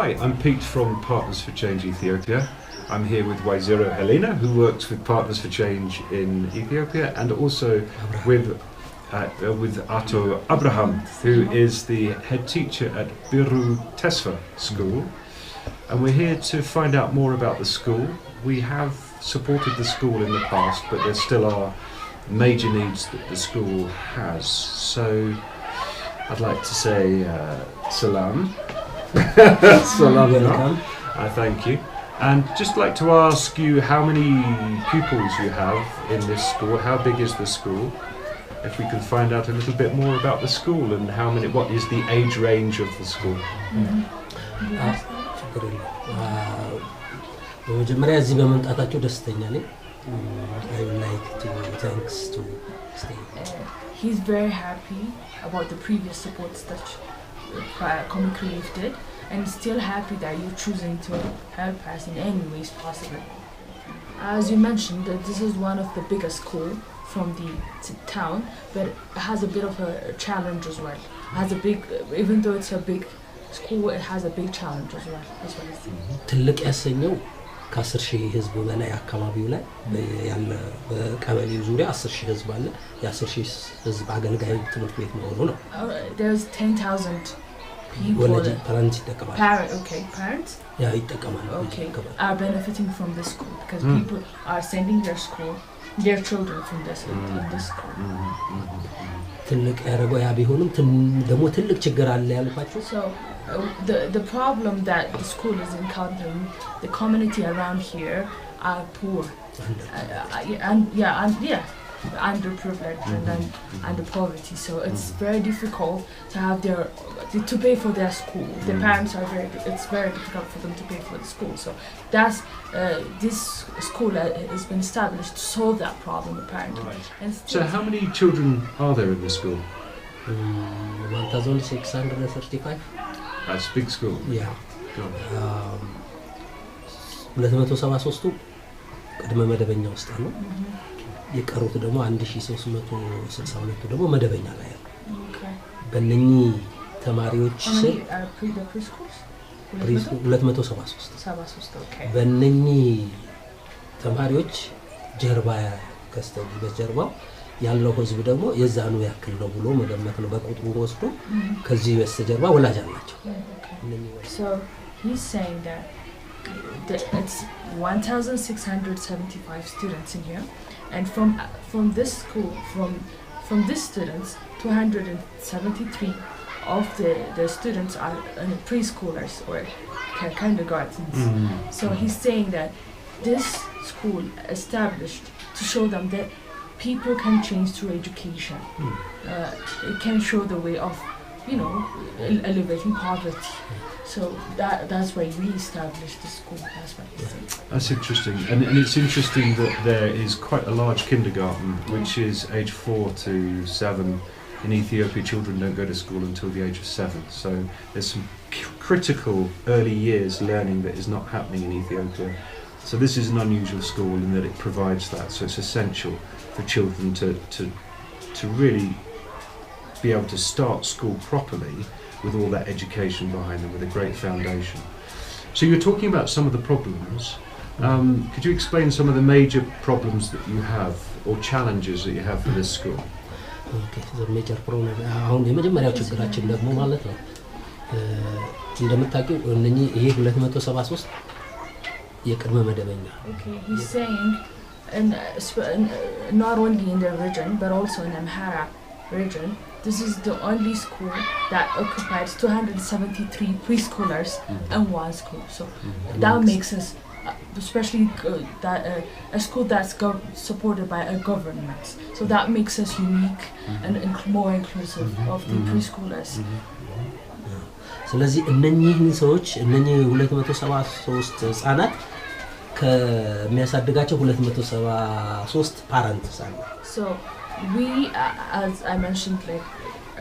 Hi, I'm Pete from Partners for Change Ethiopia. I'm here with Waizero Helena, who works with Partners for Change in Ethiopia, and also with Ato Abraham, who is the head teacher at Biruh Tesfa school. And we're here to find out more about the school. We have supported the school in the past, but there still are major needs that the school has. So I'd like to say salam. Salam. Thank you. And just like to ask you how many pupils you have in this school, how big is the school? If we can find out a little bit more about the school and what is the age range of the school? በመጀመሪያ እዚህ በመምጣታችሁ ደስተኛ ነኝ. I would like to thanks to stay. He's very happy about the previous supports that Comic Relief did, and still happy that you're choosing to help us in any ways possible. As you mentioned, this is one of the biggest schools from the town, but it has a bit of a challenge as well. It has a big, even though it's a big school, it has a big challenge as well. ትልቅ ያሰኘው ከ10,000 ህዝብ በላይ አካባቢው ላይ ያለ በቀበሌው ዙሪያ 10,000 ህዝብ አለ። የ10,000 ህዝብ አገልጋይ ትምህርት ቤት መሆኑ ነው። There's 10,000 people. Parents ይጠቀማሉ. Parents? Yeah, ይጠቀማሉ. Are benefiting from this school because people are sending their children from this school. ትልቅ ያረጋው ያ ቢሆንም ደግሞ ትልቅ ችግር አለ ያልኳችሁ. So the problem that the school is encountering, the community around here are poor. Underprivileged and under poverty, so it's very difficult to have to pay for their school. The parents it's very difficult for them to pay for the school. So that's this school has been established to solve that problem apparently. Right. So how many children are there in the school? 1,635. That's a big school. Yeah. 273 ቅድመ መደበኛ ውስጥ ነው. የቀሩት ደግሞ 1362 ደግሞ መደበኛ ላይ ነው. በእነኚህ ተማሪዎች ስር 273 በእነኚህ ተማሪዎች ጀርባ በጀርባው ያለው ህዝብ ደግሞ የዛኑ ያክል ነው ብሎ መገመት ነው በቁጥሩ ወስዶ ከዚህ በስተጀርባ ወላጅ አላቸው. So he's saying that it's 1,675 students in here, and from this school, from these students, 273 of the students are preschoolers or kindergartens. So he's saying that this school established to show them that people can change through education. It can show the way of, alleviating poverty. So that's why we established the school. That's what he said. That's interesting, and it's interesting that there is quite a large kindergarten, which is age 4 to 7. In Ethiopia, children don't go to school until the age of 7. So there's some critical early years learning that is not happening in Ethiopia. So this is an unusual school in that it provides that. So it's essential for children to really be able to start school properly with all that education behind them, with a great foundation. So you're talking about some of the problems. Could you explain some of the major problems that you have or challenges that you have for this school? Okay, the major problem. አሁን የመጀመሪያው ችግራችን ደግሞ ማለት ነው እንደምታውቁ እነኚህ ይሄ 273 የቅድመ መደበኛ. Okay, he's saying not only in the region but also in Amhara region, this is the only school that occupies 273 preschoolers in one school. So that makes us, especially a school that's supported by a government. So that makes us unique and more inclusive of the preschoolers. ስለዚህ እነኚህን ሰዎች እነኚህ 273 ህፃናት ከሚያሳድጋቸው 273 ፓረንትስ አሉ. So we, as I mentioned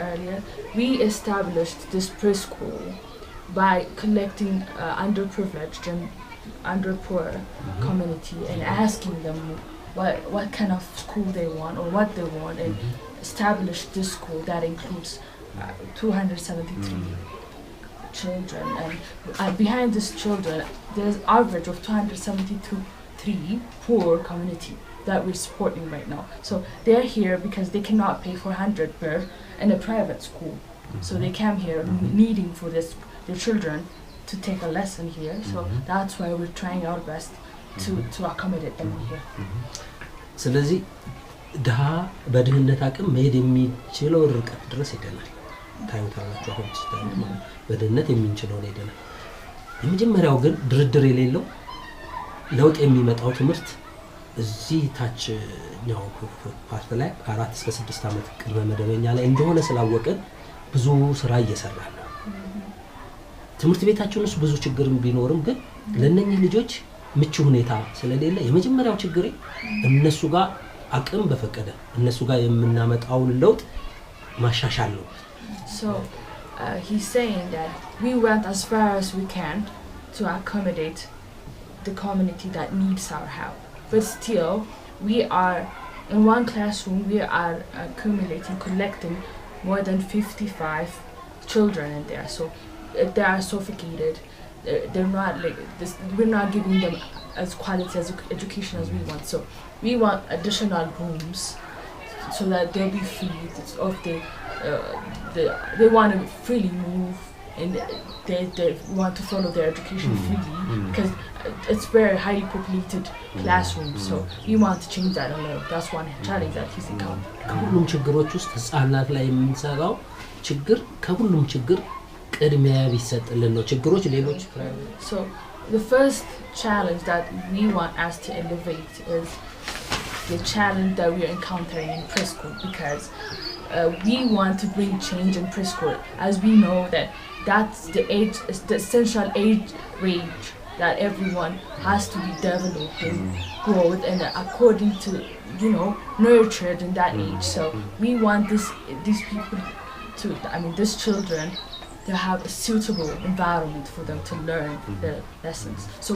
earlier, we established this preschool by collecting underprivileged and underpoor community and asking them what kind of school they want or what they want, and established this school that includes 273 children, and behind these children there's average of 273 poor community that we're supporting right now. So they're here because they cannot pay 400 per in a private school. So they came here needing for their children to take a lesson here. So that's why we're trying our best to accommodate them here. ስለዚህ ድሃ በድህነት አቅም መሄድ የሚችለው ርቀት ድረስ ይደናል ታዩታላችሁ አሁን ስታዩት በድህነት የሚንችለው ነው ይደናል የመጀመሪያው ግን ድርድር የሌለው ለውጥ የሚመጣው ትምህርት እዚህ ታች ነው ፓርት ላይ 4 እስከ 6 አመት ቅድመ መደበኛ ላይ እንደሆነ ስላወቀን ብዙ ስራ እየሰራን ነው ትምህርት ቤታችን ውስጥ ብዙ ችግርም ቢኖርም ግን ለነኚህ ልጆች ምቹ ሁኔታ ስለሌለ የመጀመሪያው ችግር እነሱ ጋር አቅም በፈቀደ እነሱ ጋር የምናመጣው ለውጥ ማሻሻል ነው So he's saying that we went as far as we can to accommodate the community that needs our help. But still, we are, in one classroom, we are collecting more than 55 children in there. So they are suffocated. They're not like this. We're not giving them as quality as education as we want. So we want additional rooms so that they'll be free of they want to freely move and they want to follow their education freely because it's very highly populated classrooms. So we want to change that a little. That's one challenge that he's encountering. ከሁሉም ችግሮች ውስጥ ህፃናት ላይ የምንሰራው ችግር ከሁሉም ችግር ቅድሚያ ቢሰጥልን ነው ችግሮች ሌሎች So the first challenge that we want us to elevate is the challenge that we are encountering in preschool because we want to bring change in preschool as we know that that's the age, the essential age range that everyone has to be developed and growth and according to nurtured in that age. So we want these people to these children to have a suitable environment for them to learn the lessons. So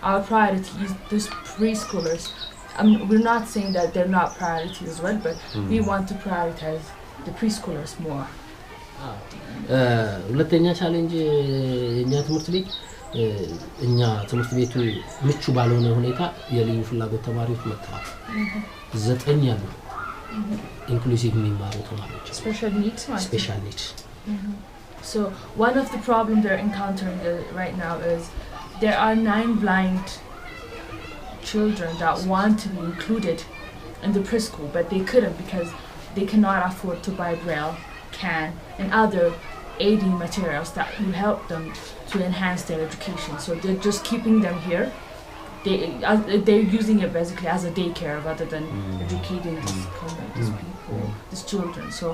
our priority is these preschoolers. We're not saying that they're not priority as well, but we want to prioritize the preschoolers more. ሁለተኛ ቻሌንጅ የኛ ትምህርት ቤት እኛ ትምህርት ቤቱ ምቹ ባልሆነ ሁኔታ የልዩ ፍላጎት ተማሪዎች መጥተዋል 9 ያሉ ኢንክሉሲቭ የሚማሩ ተማሪዎች special needs So one of the problems they're encountering right now is there are 9 blind children that want to be included in the preschool but they couldn't because they cannot afford to buy braille, can and other aiding materials that will help them to enhance their education. So they're just keeping them here. They're using it basically as a daycare rather than educating these people, these children. So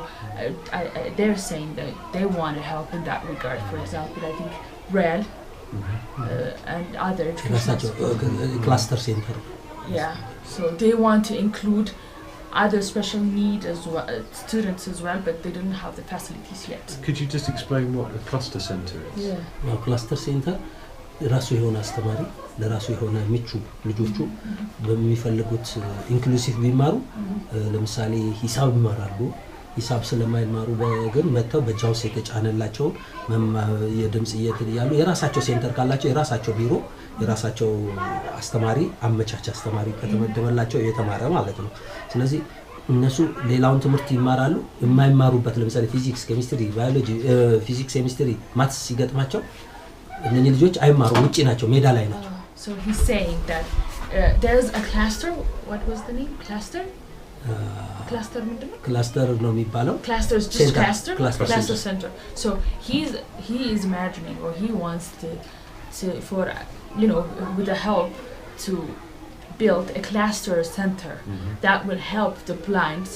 they're saying that they want to help in that regard. For example, I think braille and other education cluster center. Yeah, so they want to include other special need as well, students as well, but they don't have the facilities yet. Could you just explain what a cluster center is? Yeah. cluster center ራሱ የሆነ አስተማሪ ለራሱ የሆነ ምቹ ልጆቹ በሚፈልጉት ኢንክሉሲቭ ቢማሩ ለምሳሌ ሂሳብ ይማራሉ ሂሳብ ስለማይማሩ ግን መተው በጃውስ የተጫነላቸው የድምጽ እየተያሉ የራሳቸው ሴንተር ካላቸው የራሳቸው ቢሮ የራሳቸው አስተማሪ አመቻች አስተማሪ ከተመደበላቸው የተማረ ማለት ነው ስለዚህ እነሱ ሌላውን ትምህርት ይማራሉ የማይማሩበት ለምሳሌ ፊዚክስ ኬሚስትሪ ባዮሎጂ ፊዚክስ ኬሚስትሪ ማትስ ሲገጥማቸው እነኚህ ልጆች አይማሩ ውጪ ናቸው ሜዳ ላይ ናቸው So he's saying that there's a cluster. What was the name? Cluster? Cluster ምንድነው? Cluster ነው የሚባለው. Cluster is just cluster center. So he is imagining or he wants to for with the help to build a cluster center that will help the blinds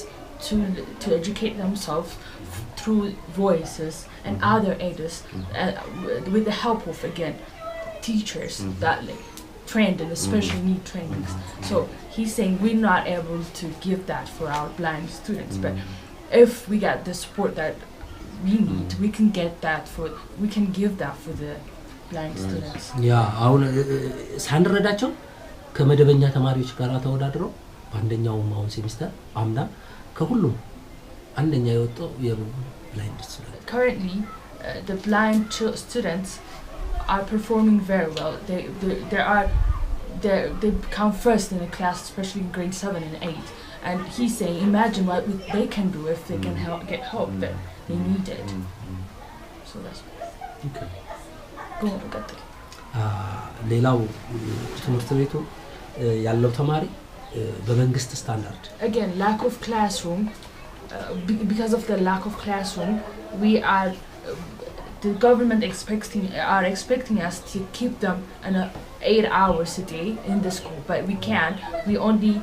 to educate themselves through voices and other aids with the help of again teachers that trained in the special need trainings. So he's saying we're not able to give that for our blind students, but if we get the support that we need, we can give that for the blind students. Yeah, አሁን ሳንረዳቸው ከመደበኛ ተማሪዎች ጋር ተወዳድረው በአንደኛው ማውን ሴሚስተር አምና ከሁሉም አንደኛ የወጣው የብላይንድ ስቱደንት currently the blind students are performing very well. They come first in the class, especially in grade 7 and 8. And he's saying, imagine what they can do if they can get help that they need it. So that's okay. Go on, get it. ሌላው ትምህርት ቤቱ ያለው ተማሪ በመንግስት ስታንዳርድ again lack of classroom because of the lack of classroom we are the government are expecting us to keep them in 8 hours a day in the school, but we can't. We only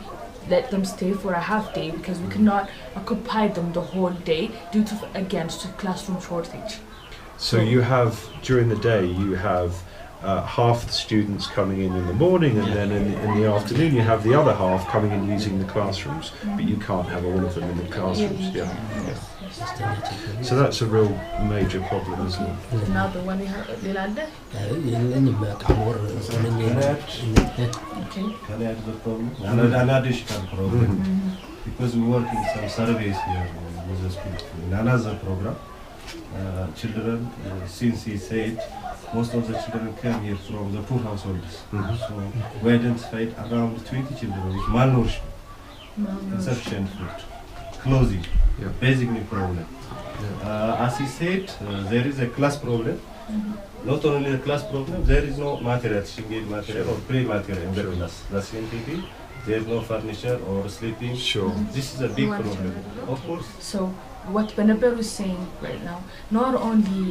let them stay for a half day because we cannot occupy them the whole day due to classroom shortage. So you have, during the day, you have half the students coming in the morning, and then in the afternoon you have the other half coming in using the classrooms, but you can't have all of them in the classrooms. Yeah. So that's a real major problem, isn't it? Another one you have, okay. Can I add the problem? An additional problem. Because we work in some surveys here with the school. In another program, children, since he said, most of the children came here from the poor households. So we identified around 20 children with malnourishment, insufficient food, clothing, basic need problem. As he said, there is a class problem. Not only the class problem, there is no material, single material or pre-material in the class. The same thing, there is no furniture or sleeping. Sure. This is a big problem, of course. So what Benaber is saying right now, not only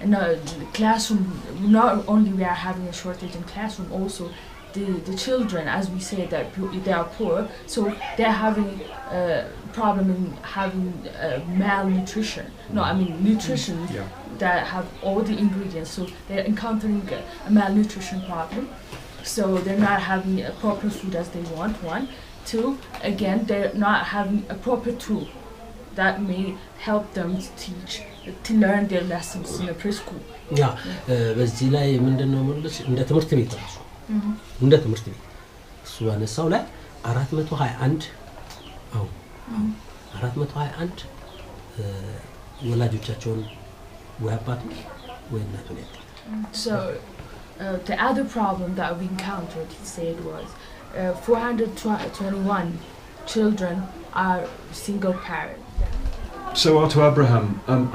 in the classroom, not only we are having a shortage in classroom, also the children, as we say, that they are poor, so they're having a problem in having malnutrition. No, I mean nutrition that have all the ingredients, so they're encountering a malnutrition problem. So they're not having a proper food as they want. 1, 2, again, they're not having a proper tool that may help them to learn their lessons in a preschool. Yeah, በዚህ ላይ ምንድነው ማለት እንደ ትምህርት ቤት ራሱ እንደ ትምህርት ቤት እሱ አነሳው ላይ 421 421 ወላጆቻቸውን ወይ አባቱ ወይ እናቱን ያጣ So the other problem that we encountered, he said, was 421 children are single parent. So Otto Abraham,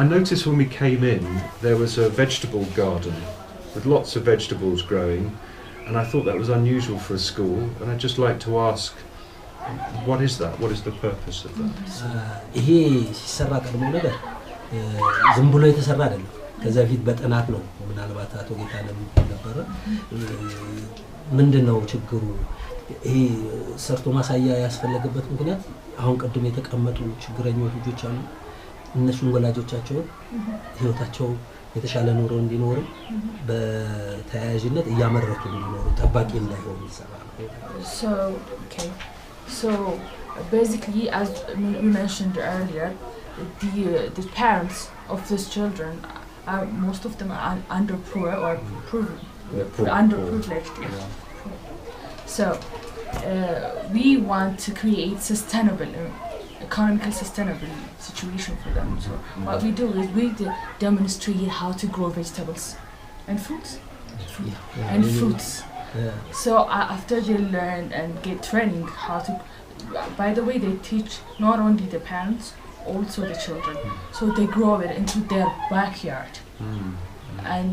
I noticed when we came in there was a vegetable garden with lots of vegetables growing, and I thought that was unusual for a school, and I'd just like to ask, what is that? What is the purpose of that? ይሄ ሲሰራ ቀድሞ ነገር ዝም ብሎ የተሰራ አይደለም። ከዛ በፊት በጥናት ነው። ምናልባት አቶ ጌታነህ ነበር ምንድነው ችግሩ? ይሄ ሰርቶ ማሳያ ያስፈልገበት ምክንያት አሁን ቀድሞ የተቀመጡ ችግረኞች ልጆች አሉ። እነሱን ወላጆቻቸው ህይወታቸው የተሻለ ኑሮ እንዲኖሩ በተያያዥነት እያመረቱ እንዲኖሩ ጠባቂ እንዳይሆኑ ይሰራል። So basically, as we mentioned earlier, the parents of these children are, most of them are underpoor or underprivileged. So we want to create economical sustainable situation for them. So what we do is we demonstrate how to grow vegetables and fruits. So after they learn and get training how to, by the way, they teach not only the parents, also the children. So they grow it into their backyard and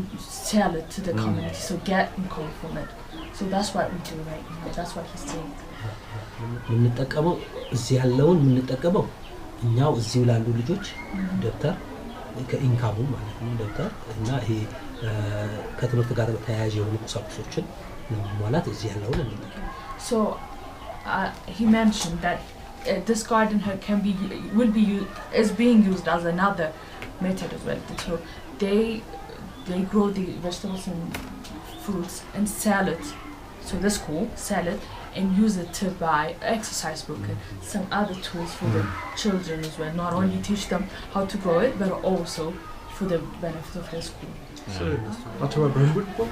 sell it to the community. So get income from it. So that's what we do right now. That's what he's saying. ምንጠቀመው እዚህ ያለውን ምንጠቀመው እኛው እዚሁ ላሉ ልጆች ደብተር ከኢንካሙ ማለት ነው ደብተር እና ይሄ ከትምህርት ጋር ተያያዥ የሆኑ ቁሳቁሶችን ለማሟላት እዚህ ያለውን እንጠቀም። So he mentioned that this garden is being used as another method as well. So they grow the vegetables and fruits and sell it. So the school sell it and use it to buy exercise book and some other tools for the children as well. Not only teach them how to grow it, but also for the benefit of the school. So, Otto Abraham, what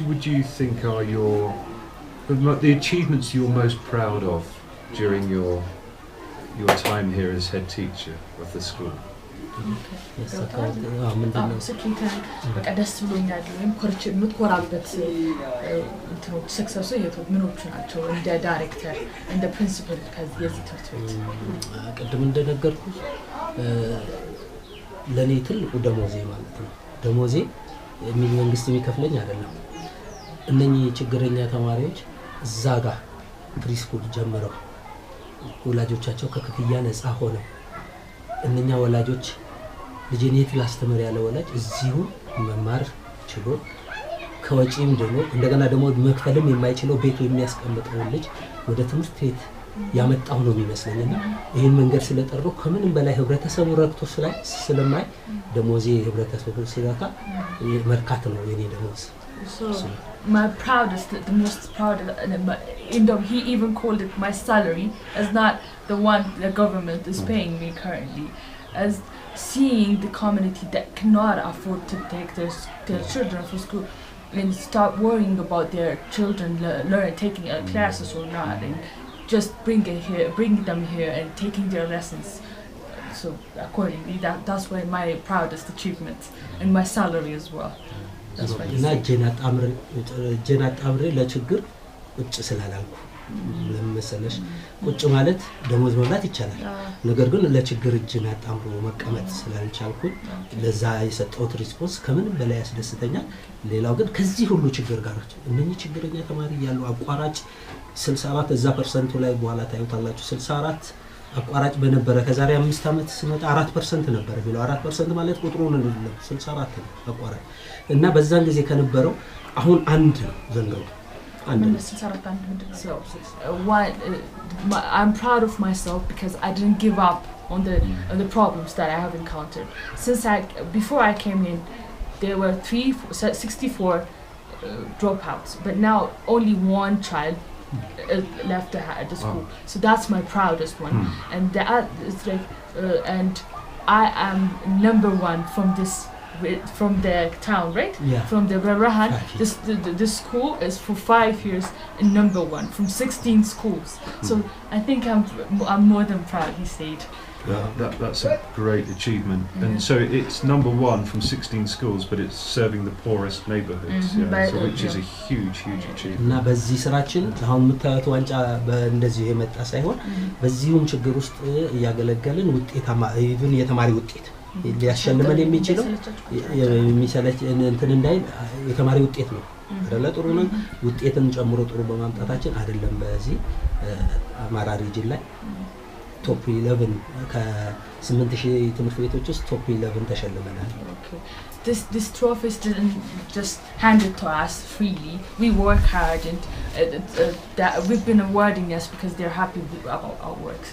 would you think are the achievements you're most proud of during your time here as head teacher of the school? ምንድነው ስኬት በቃ ደስ ብሎኛል ወይም ኮርች የምትኮራበት እንትኖች ሰክሰሱ ምኖቹ ናቸው እንደ ዳይሬክተር እንደ ፕሪንሲፓል ከዚህ ትምህርት ቤት? ቅድም እንደነገርኩ ለኔ ትልቁ ደሞዜ ማለት ነው። ደሞዜ መንግስት የሚከፍለኝ አይደለም። እነኚህ ችግረኛ ተማሪዎች እዛ ጋር ፕሪስኩል ጀምረው ወላጆቻቸው ከክፍያ ነፃ ሆነው እነኛ ወላጆች ልጄን የት ላስተምር ያለ ወላጅ እዚሁ መማር ችሎ ከወጪም ደግሞ እንደገና ደግሞ መክፈልም የማይችለው ቤቱ የሚያስቀምጠው ልጅ ወደ ትምህርት ቤት ያመጣው ነው የሚመስለኝና ይሄን መንገድ ስለጠረው ከምንም በላይ ህብረተሰቡ ረክቶ ስለማይ ደሞዜ ህብረተሰቡ ሲራካ መርካት ነው የኔ ደሞዝ። So my proudest, the most proud, he even called it my salary as not the one the government is paying me currently, as seeing the community that cannot afford to take their children for school and start worrying about their children taking classes or not, and just bring them here and taking their lessons. So accordingly, that's why my proudest achievement, and my salary as well. እና ጀናት አምሬ ለችግር ቁጭ ስላላልኩ ለምሳሌሽ ቁጭ ማለት ደሞዝ መብላት ይቻላል። ነገር ግን ለችግር ጀናት አምሮ መቀመጥ ስላልቻልኩ ለዛ የሰጠሁት ሪስፖንስ ከምንም በላይ ያስደስተኛል። ሌላው ግን ከዚህ ሁሉ ችግር ጋር እነኚህ ችግረኛ ተማሪ ያለው አቋራጭ 64 እዛ ፐርሰንቱ ላይ በኋላ ታዩታላችሁ 64 አቋራጭ በነበረ ከዛሬ 5 አመት ሲመጣ 4% ነበር ቢለው 4% ማለት ቁጥሩን እንደለም 64 ነው አቋራጭ እና በዛን ጊዜ ከነበረው አሁን አንድ ነው ዘንድሮ አንድ 64 so I'm proud of myself because I didn't give up on the problems that I have encountered since before I came in there were 64 dropouts but now only one child left the school. So that's my proudest one. And that is like and I am number 1 from the town, right? Yeah. From the Biruh. This school is for 5 years and number 1 from 16 schools. So I think I'm more than proud, he said. That's a great achievement. And so it's number 1 from 16 schools, but it's serving the poorest neighborhoods, so which is a huge achievement. እና በዚህ ስራችን አሁን የምታዩት ዋንጫ በእንደዚህ የመጣ ሳይሆን በዚሁም ችግር ውስጥ ያገለገልን ውጤታማ ኢቭን የተማሪ ውጤት ሊያሸልመን የሚችለው የሚሰለች እንትን እንዳይ የተማሪ ውጤት ነው አይደለ? ጥሩ ነው ውጤትን ጨምሮ ጥሩ በማምጣታችን አይደለም በዚህ አማራ ሪጅን ላይ top 11 ከ8000 ትምህርት ቤቶች ውስጥ top 11 ተሸልመናል። Okay. This trophies didn't just hand it to us freely. We work hard and that we've been awarding us because they're happy about our work.